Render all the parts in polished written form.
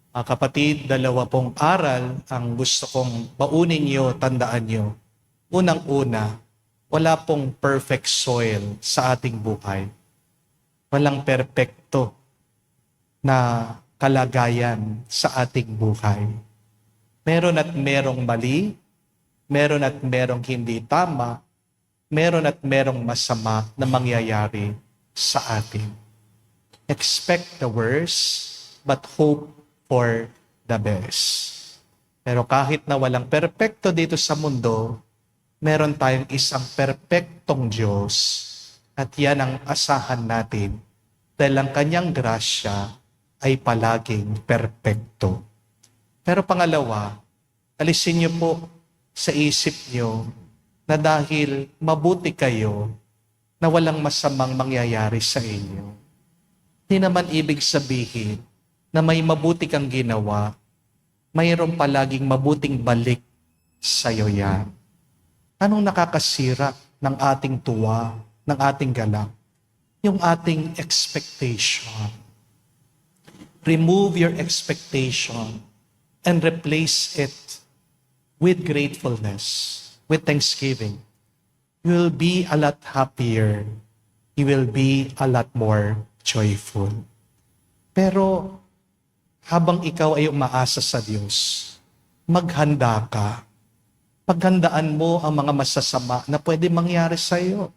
Kapatid, dalawa pong aral ang gusto kong baunin nyo, tandaan nyo. Unang-una, wala pong perfect soil sa ating buhay. Walang perpekto na kalagayan sa ating buhay. Meron at merong mali, meron at merong hindi tama, meron at merong masama na mangyayari sa atin. Expect the worst, but hope for the best. Pero kahit na walang perpekto dito sa mundo, meron tayong isang perpektong Diyos at yan ang asahan natin dahil ang kanyang grasya ay palaging perpekto. Pero pangalawa, alisin niyo po sa isip niyo na dahil mabuti kayo na walang masamang mangyayari sa inyo. Hindi naman ibig sabihin na may mabuti kang ginawa, mayroon palaging mabuting balik sa'yo yan. Anong nakakasira ng ating tuwa, ng ating galak? Yung ating expectation. Remove your expectation and replace it with gratefulness, with thanksgiving. You will be a lot happier. You will be a lot more joyful. Pero habang ikaw ay umaasa sa Diyos, maghanda ka. Paghandaan mo ang mga masasama na pwede mangyari sa iyo.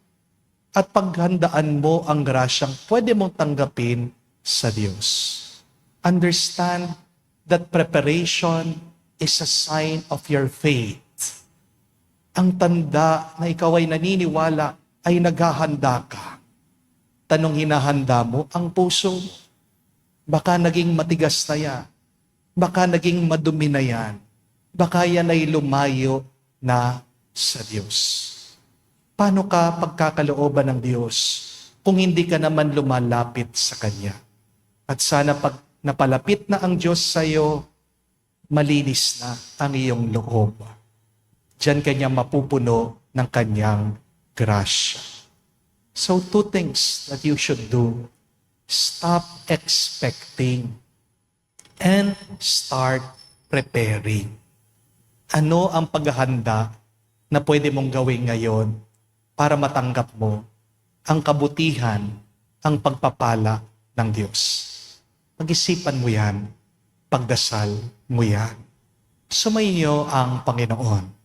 At paghandaan mo ang grasyang pwede mong tanggapin sa Diyos. Understand that preparation is a sign of your faith. Ang tanda na ikaw ay naniniwala ay naghahanda ka. Tanong hinahanda mo ang puso mo. Baka naging matigas na yan. Baka naging madumi na yan. Baka yan ay lumayo na sa Diyos. Paano ka pagkakalooban ng Diyos kung hindi ka naman lumalapit sa Kanya? At sana pag napalapit na ang Diyos sa iyo, malinis na ang iyong loob. Diyan Kanya mapupuno ng Kanyang grasya. So 2 things that you should do. Stop expecting and start preparing. Ano ang paghahanda na pwede mong gawin ngayon para matanggap mo ang kabutihan, ang pagpapala ng Diyos? Pag-isipan mo yan, pagdasal mo yan. Sumainyo ang Panginoon.